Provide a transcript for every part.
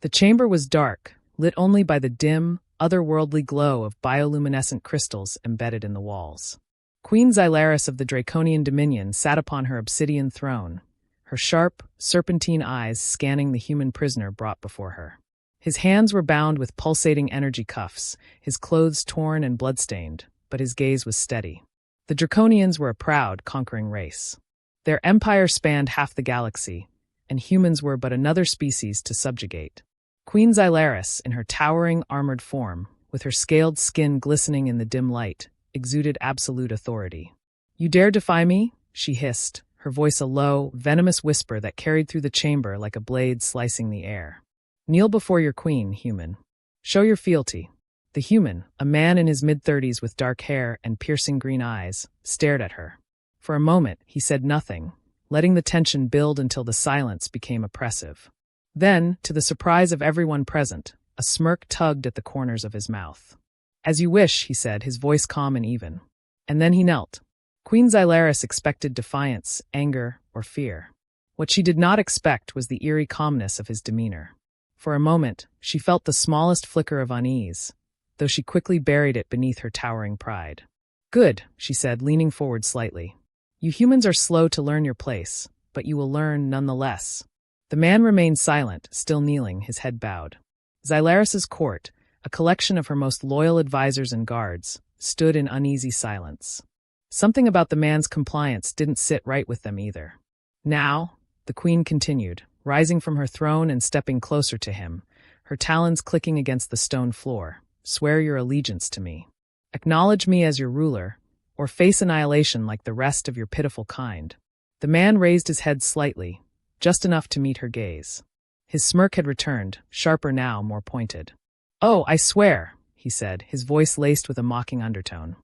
The chamber was dark, lit only by the dim, otherworldly glow of bioluminescent crystals embedded in the walls. Queen Xylaris of the Draconian Dominion sat upon her obsidian throne, her sharp, serpentine eyes scanning the human prisoner brought before her. His hands were bound with pulsating energy cuffs, his clothes torn and bloodstained, but his gaze was steady. The Draconians were a proud, conquering race. Their empire spanned half the galaxy, and humans were but another species to subjugate. Queen Xylaris, in her towering, armored form, with her scaled skin glistening in the dim light, exuded absolute authority. "You dare defy me?" she hissed, her voice a low, venomous whisper that carried through the chamber like a blade slicing the air. "Kneel before your queen, human. Show your fealty." The human, a man in his mid-30s with dark hair and piercing green eyes, stared at her. For a moment, he said nothing, letting the tension build until the silence became oppressive. Then, to the surprise of everyone present, a smirk tugged at the corners of his mouth. "As you wish," he said, his voice calm and even. And then he knelt. Queen Xylaris expected defiance, anger, or fear. What she did not expect was the eerie calmness of his demeanor. For a moment, she felt the smallest flicker of unease, though she quickly buried it beneath her towering pride. "Good," she said, leaning forward slightly. "You humans are slow to learn your place, but you will learn nonetheless." The man remained silent, still kneeling, his head bowed. Xylaris's court, a collection of her most loyal advisors and guards, stood in uneasy silence. Something about the man's compliance didn't sit right with them either. "Now," the queen continued, rising from her throne and stepping closer to him, her talons clicking against the stone floor, "swear your allegiance to me. Acknowledge me as your ruler, or face annihilation like the rest of your pitiful kind." The man raised his head slightly, just enough to meet her gaze. His smirk had returned, sharper now, more pointed. "Oh, I swear," he said, his voice laced with a mocking undertone.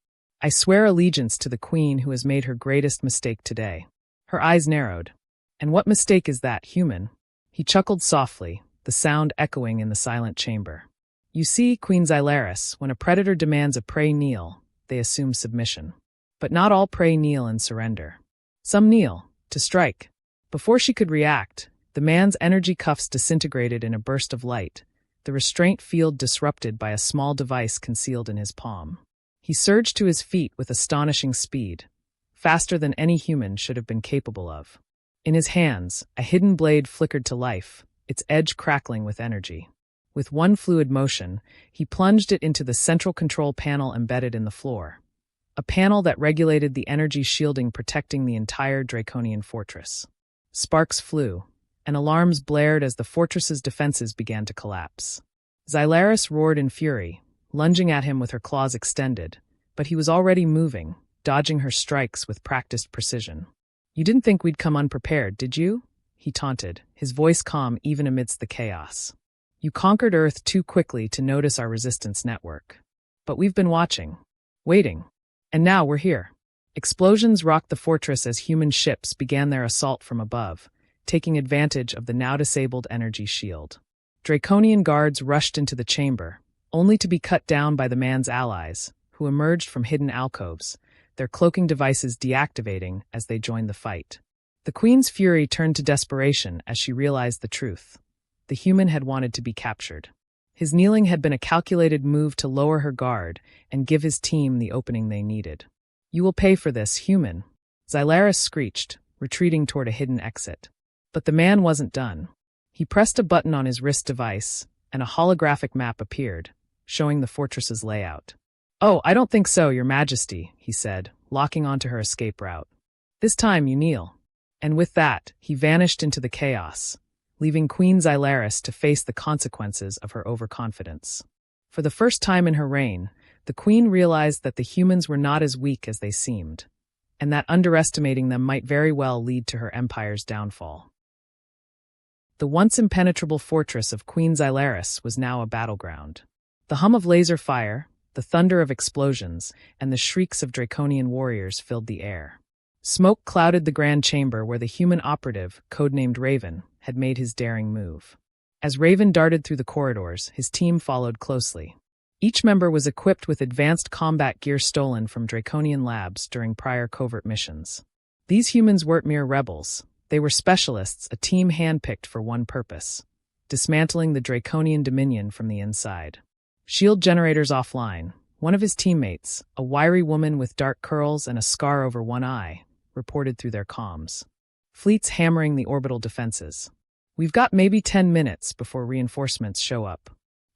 "I swear allegiance to the queen who has made her greatest mistake today." Her eyes narrowed. "And what mistake is that, human?" He chuckled softly, the sound echoing in the silent chamber. "You see, Queen Xylaris, when a predator demands a prey kneel, they assume submission. But not all prey kneel and surrender. Some kneel, to strike." Before she could react, the man's energy cuffs disintegrated in a burst of light, the restraint field disrupted by a small device concealed in his palm. He surged to his feet with astonishing speed, faster than any human should have been capable of. In his hands, a hidden blade flickered to life, its edge crackling with energy. With one fluid motion, he plunged it into the central control panel embedded in the floor, a panel that regulated the energy shielding protecting the entire Draconian fortress. Sparks flew, and alarms blared as the fortress's defenses began to collapse. Xylaris roared in fury, lunging at him with her claws extended, but he was already moving, dodging her strikes with practiced precision. "You didn't think we'd come unprepared, did you?" he taunted, his voice calm even amidst the chaos. "You conquered Earth too quickly to notice our resistance network. But we've been watching, waiting, and now we're here." Explosions rocked the fortress as human ships began their assault from above, taking advantage of the now-disabled energy shield. Draconian guards rushed into the chamber, only to be cut down by the man's allies, who emerged from hidden alcoves, their cloaking devices deactivating as they joined the fight. The queen's fury turned to desperation as she realized the truth. The human had wanted to be captured. His kneeling had been a calculated move to lower her guard and give his team the opening they needed. "You will pay for this, human," Xylaris screeched, retreating toward a hidden exit. But the man wasn't done. He pressed a button on his wrist device, and a holographic map appeared, showing the fortress's layout. "Oh, I don't think so, Your Majesty," he said, locking onto her escape route. "This time you kneel." And with that, he vanished into the chaos, leaving Queen Xylaris to face the consequences of her overconfidence. For the first time in her reign, the queen realized that the humans were not as weak as they seemed, and that underestimating them might very well lead to her empire's downfall. The once impenetrable fortress of Queen Xylaris was now a battleground. The hum of laser fire, the thunder of explosions, and the shrieks of Draconian warriors filled the air. Smoke clouded the grand chamber where the human operative, codenamed Raven, had made his daring move. As Raven darted through the corridors, his team followed closely. Each member was equipped with advanced combat gear stolen from Draconian labs during prior covert missions. These humans weren't mere rebels. They were specialists, a team handpicked for one purpose: dismantling the Draconian Dominion from the inside. Shield generators offline. One of his teammates, a wiry woman with dark curls and a scar over one eye, reported through their comms. Fleet's hammering the orbital defenses. We've got maybe 10 minutes before reinforcements show up.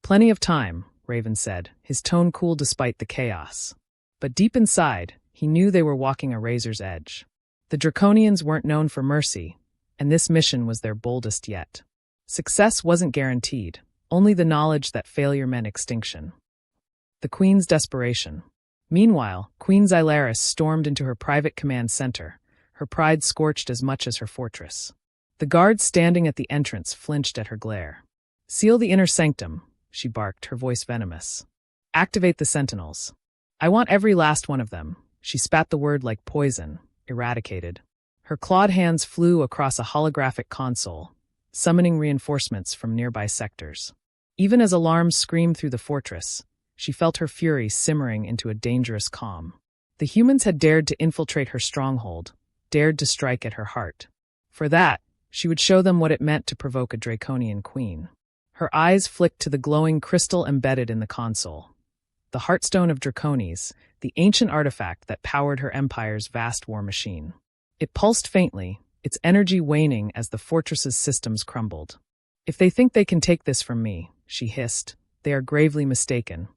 Plenty of time, Raven said, his tone cool despite the chaos. But deep inside, he knew they were walking a razor's edge. The Draconians weren't known for mercy, and this mission was their boldest yet. Success wasn't guaranteed, only the knowledge that failure meant extinction. The Queen's desperation. Meanwhile, Queen Xylaris stormed into her private command center, her pride scorched as much as her fortress. The guards standing at the entrance flinched at her glare. "Seal the inner sanctum," she barked, her voice venomous. "Activate the sentinels. I want every last one of them." She spat the word like poison, eradicated. Her clawed hands flew across a holographic console, summoning reinforcements from nearby sectors. Even as alarms screamed through the fortress, she felt her fury simmering into a dangerous calm. The humans had dared to infiltrate her stronghold, dared to strike at her heart. For that, she would show them what it meant to provoke a Draconian queen. Her eyes flicked to the glowing crystal embedded in the console. The Heartstone of Dracones, the ancient artifact that powered her empire's vast war machine. It pulsed faintly, its energy waning as the fortress's systems crumbled. "If they think they can take this from me," she hissed, "they are gravely mistaken."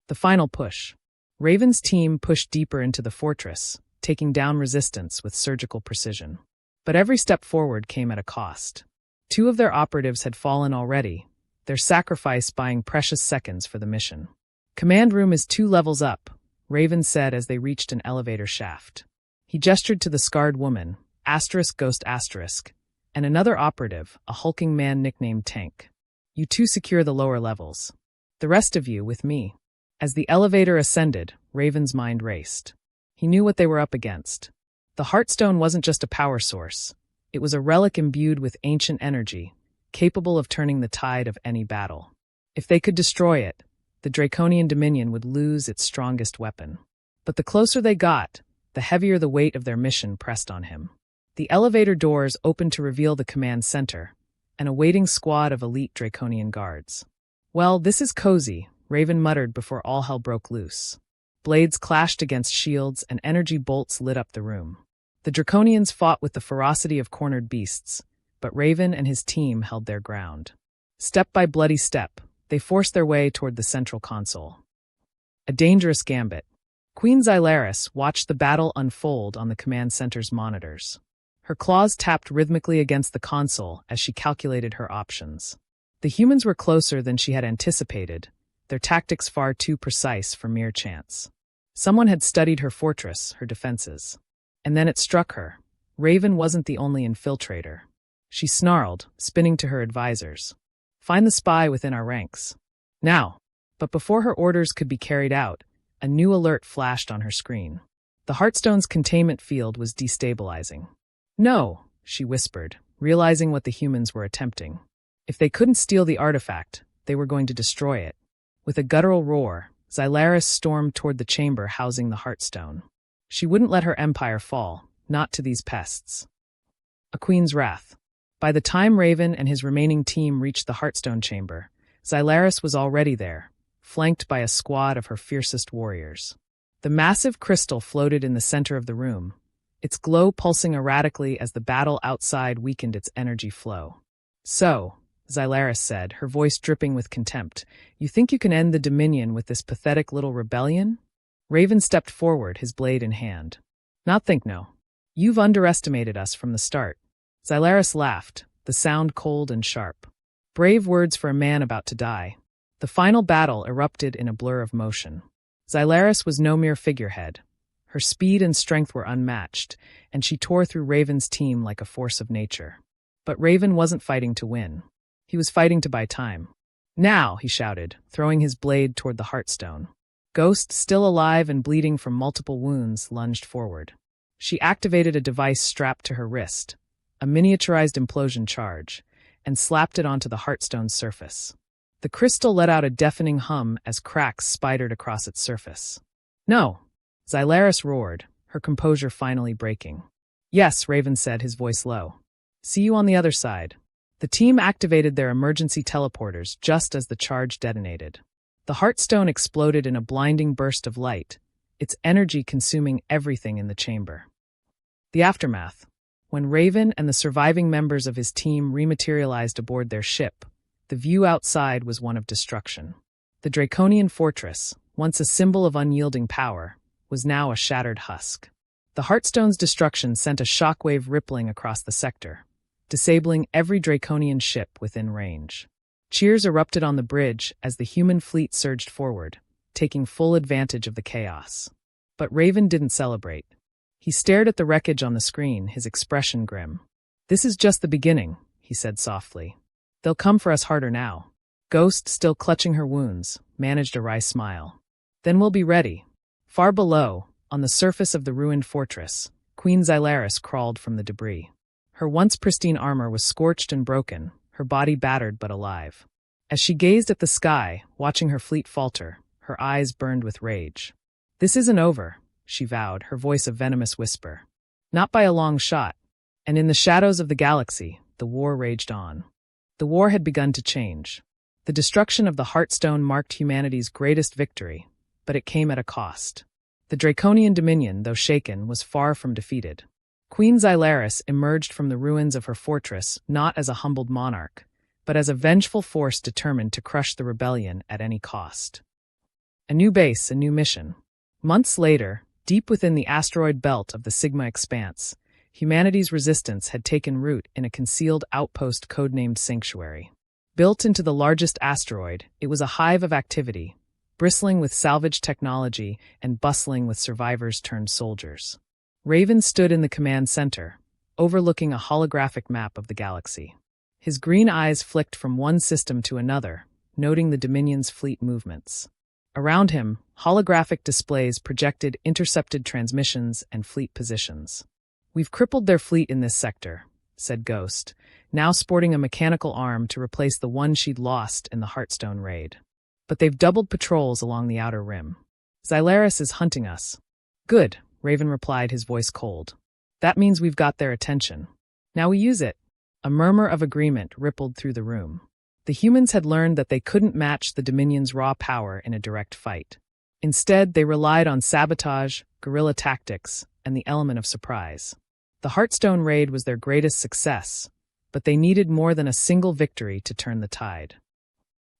The final push. Raven's team pushed deeper into the fortress, taking down resistance with surgical precision. But every step forward came at a cost. 2 of their operatives had fallen already, their sacrifice buying precious seconds for the mission. "Command room is 2 levels up," Raven said as they reached an elevator shaft. He gestured to the scarred woman, *ghost*, and another operative, a hulking man nicknamed Tank. "You 2 secure the lower levels. The rest of you with me." As the elevator ascended, Raven's mind raced. He knew what they were up against. The Heartstone wasn't just a power source. It was a relic imbued with ancient energy, capable of turning the tide of any battle. If they could destroy it, the Draconian Dominion would lose its strongest weapon. But the closer they got, the heavier the weight of their mission pressed on him. The elevator doors opened to reveal the command center, and a waiting squad of elite Draconian guards. "Well, this is cozy," Raven muttered before all hell broke loose. Blades clashed against shields and energy bolts lit up the room. The Draconians fought with the ferocity of cornered beasts, but Raven and his team held their ground. Step by bloody step, they forced their way toward the central console. A dangerous gambit. Queen Xylaris watched the battle unfold on the command center's monitors. Her claws tapped rhythmically against the console as she calculated her options. The humans were closer than she had anticipated, their tactics far too precise for mere chance. Someone had studied her fortress, her defenses. And then it struck her. Raven wasn't the only infiltrator. She snarled, spinning to her advisors. "Find the spy within our ranks. Now!" But before her orders could be carried out, a new alert flashed on her screen. The Heartstone's containment field was destabilizing. "No," she whispered, realizing what the humans were attempting. If they couldn't steal the artifact, they were going to destroy it. With a guttural roar, Xylaris stormed toward the chamber housing the Heartstone. She wouldn't let her empire fall, not to these pests. A queen's wrath. By the time Raven and his remaining team reached the Heartstone chamber, Xylaris was already there, flanked by a squad of her fiercest warriors. The massive crystal floated in the center of the room, its glow pulsing erratically as the battle outside weakened its energy flow. "So," Xylaris said, her voice dripping with contempt, "you think you can end the Dominion with this pathetic little rebellion?" Raven stepped forward, his blade in hand. "Not think no. You've underestimated us from the start." Xylaris laughed, the sound cold and sharp. Brave words for a man about to die. The final battle erupted in a blur of motion. Xylaris was no mere figurehead. Her speed and strength were unmatched, and she tore through Raven's team like a force of nature. But Raven wasn't fighting to win. He was fighting to buy time. "Now," he shouted, throwing his blade toward the Heartstone. Ghost, still alive and bleeding from multiple wounds, lunged forward. She activated a device strapped to her wrist, a miniaturized implosion charge, and slapped it onto the Heartstone's surface. The crystal let out a deafening hum as cracks spidered across its surface. "No!" Xylaris roared, her composure finally breaking. "Yes," Raven said, his voice low. "See you on the other side." The team activated their emergency teleporters just as the charge detonated. The Heartstone exploded in a blinding burst of light, its energy consuming everything in the chamber. The aftermath. When Raven and the surviving members of his team rematerialized aboard their ship, the view outside was one of destruction. The Draconian fortress, once a symbol of unyielding power, was now a shattered husk. The Heartstone's destruction sent a shockwave rippling across the sector, disabling every Draconian ship within range. Cheers erupted on the bridge as the human fleet surged forward, taking full advantage of the chaos. But Raven didn't celebrate. He stared at the wreckage on the screen, his expression grim. "This is just the beginning," he said softly. "They'll come for us harder now." Ghost, still clutching her wounds, managed a wry smile. "Then we'll be ready." Far below, on the surface of the ruined fortress, Queen Xylaris crawled from the debris. Her once pristine armor was scorched and broken, her body battered but alive. As she gazed at the sky, watching her fleet falter, her eyes burned with rage. "This isn't over," she vowed, her voice a venomous whisper. "Not by a long shot." And in the shadows of the galaxy, the war raged on. The war had begun to change. The destruction of the Heartstone marked humanity's greatest victory, but it came at a cost. The Draconian Dominion, though shaken, was far from defeated. Queen Xylaris emerged from the ruins of her fortress not as a humbled monarch, but as a vengeful force determined to crush the rebellion at any cost. A new base, a new mission. Months later, deep within the asteroid belt of the Sigma Expanse, humanity's resistance had taken root in a concealed outpost codenamed Sanctuary. Built into the largest asteroid, it was a hive of activity, bristling with salvage technology and bustling with survivors turned soldiers. Raven stood in the command center, overlooking a holographic map of the galaxy. His green eyes flicked from one system to another, noting the Dominion's fleet movements. Around him, holographic displays projected intercepted transmissions and fleet positions. "We've crippled their fleet in this sector," said Ghost, now sporting a mechanical arm to replace the one she'd lost in the Heartstone raid. "But they've doubled patrols along the outer rim. Xylaris is hunting us." "Good," Raven replied, his voice cold. "That means we've got their attention. Now we use it." A murmur of agreement rippled through the room. The humans had learned that they couldn't match the Dominion's raw power in a direct fight. Instead, they relied on sabotage, guerrilla tactics, and the element of surprise. The Heartstone raid was their greatest success, but they needed more than a single victory to turn the tide.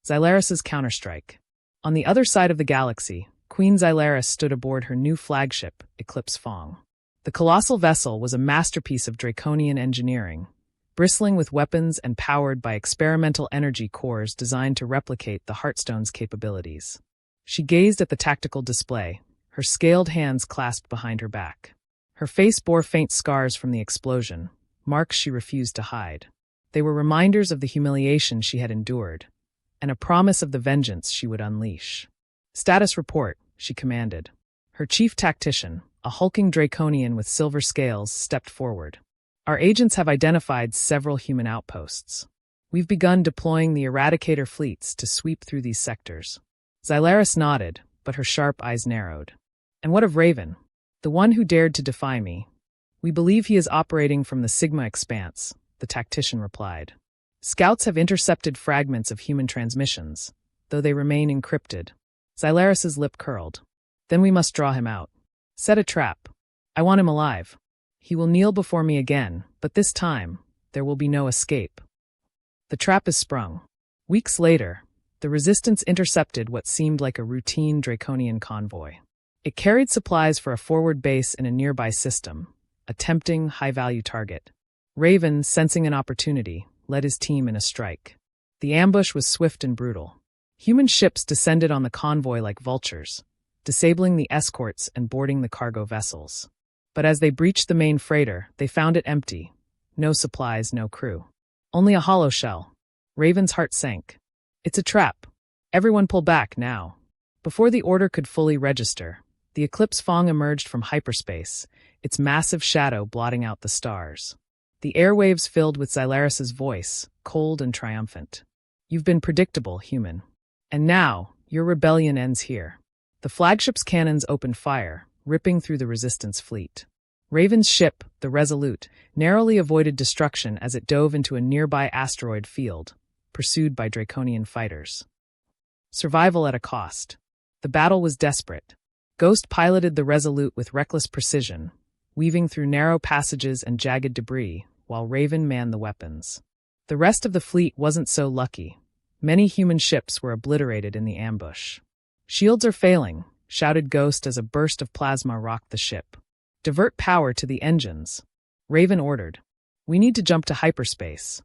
Xylaris's counterstrike. On the other side of the galaxy, Queen Xylaris stood aboard her new flagship, Eclipse Fong. The colossal vessel was a masterpiece of Draconian engineering, bristling with weapons and powered by experimental energy cores designed to replicate the Heartstone's capabilities. She gazed at the tactical display, her scaled hands clasped behind her back. Her face bore faint scars from the explosion, marks she refused to hide. They were reminders of the humiliation she had endured, and a promise of the vengeance she would unleash. "Status report," she commanded. Her chief tactician, a hulking Draconian with silver scales, stepped forward. "Our agents have identified several human outposts. We've begun deploying the Eradicator fleets to sweep through these sectors." Xylaris nodded, but her sharp eyes narrowed. "And what of Raven? The one who dared to defy me?" "We believe he is operating from the Sigma Expanse," the tactician replied. "Scouts have intercepted fragments of human transmissions, though they remain encrypted." Xylaris's lip curled. "Then we must draw him out. Set a trap. I want him alive. He will kneel before me again, but this time, there will be no escape." The trap is sprung. Weeks later, the Resistance intercepted what seemed like a routine Draconian convoy. It carried supplies for a forward base in a nearby system, a tempting, high-value target. Raven, sensing an opportunity, led his team in a strike. The ambush was swift and brutal. Human ships descended on the convoy like vultures, disabling the escorts and boarding the cargo vessels. But as they breached the main freighter, they found it empty. No supplies, no crew. Only a hollow shell. Raven's heart sank. "It's a trap. Everyone pull back, now." Before the order could fully register, the Eclipse Fong emerged from hyperspace, its massive shadow blotting out the stars. The airwaves filled with Xylaris's voice, cold and triumphant. "You've been predictable, human. And now, your rebellion ends here." The flagship's cannons opened fire, ripping through the Resistance fleet. Raven's ship, the Resolute, narrowly avoided destruction as it dove into a nearby asteroid field, pursued by Draconian fighters. Survival at a cost. The battle was desperate. Ghost piloted the Resolute with reckless precision, weaving through narrow passages and jagged debris, while Raven manned the weapons. The rest of the fleet wasn't so lucky. Many human ships were obliterated in the ambush. "Shields are failing," shouted Ghost as a burst of plasma rocked the ship. "Divert power to the engines," Raven ordered. "We need to jump to hyperspace.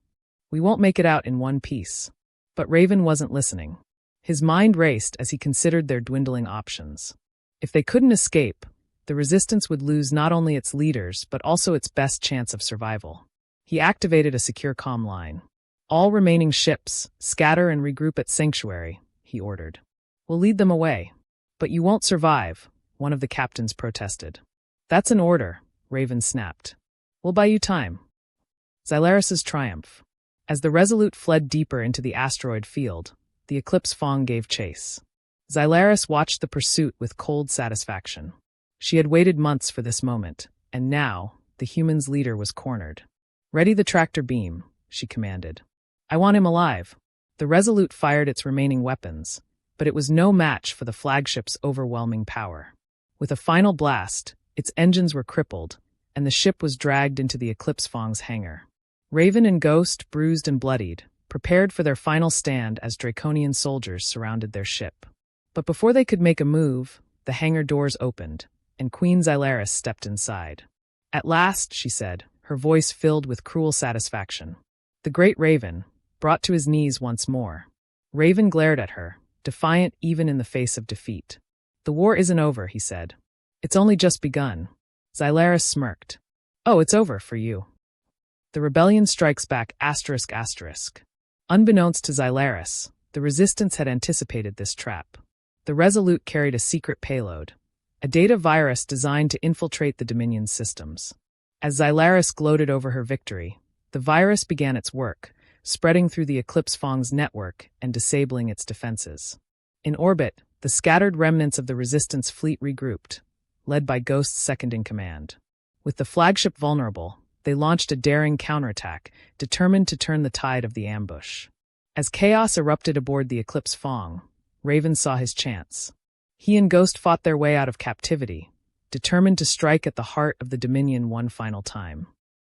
We won't make it out in one piece." But Raven wasn't listening. His mind raced as he considered their dwindling options. If they couldn't escape, the Resistance would lose not only its leaders but also its best chance of survival. He activated a secure comm line. "All remaining ships, scatter and regroup at Sanctuary," he ordered. "We'll lead them away." "But you won't survive," one of the captains protested. "That's an order," Raven snapped. "We'll buy you time." Xylaris's triumph. As the Resolute fled deeper into the asteroid field, the Eclipse Fong gave chase. Xylaris watched the pursuit with cold satisfaction. She had waited months for this moment, and now, the human's leader was cornered. "Ready the tractor beam," she commanded. "I want him alive." The Resolute fired its remaining weapons, but it was no match for the flagship's overwhelming power. With a final blast, its engines were crippled, and the ship was dragged into the Eclipse Fong's hangar. Raven and Ghost, bruised and bloodied, prepared for their final stand as Draconian soldiers surrounded their ship. But before they could make a move, the hangar doors opened, and Queen Xylaris stepped inside. "At last," she said, her voice filled with cruel satisfaction. The great Raven, brought to his knees once more. Raven glared at her, defiant even in the face of defeat. "The war isn't over," he said. "It's only just begun." Xylaris smirked. "Oh, it's over for you." The rebellion strikes back ***. Unbeknownst to Xylaris, the Resistance had anticipated this trap. The Resolute carried a secret payload, a data virus designed to infiltrate the Dominion's systems. As Xylaris gloated over her victory, the virus began its work, spreading through the Eclipse Fong's network and disabling its defenses. In orbit, the scattered remnants of the Resistance fleet regrouped, led by Ghost's second-in-command. With the flagship vulnerable, they launched a daring counterattack, determined to turn the tide of the ambush. As chaos erupted aboard the Eclipse Fong, Raven saw his chance. He and Ghost fought their way out of captivity, determined to strike at the heart of the Dominion one final time.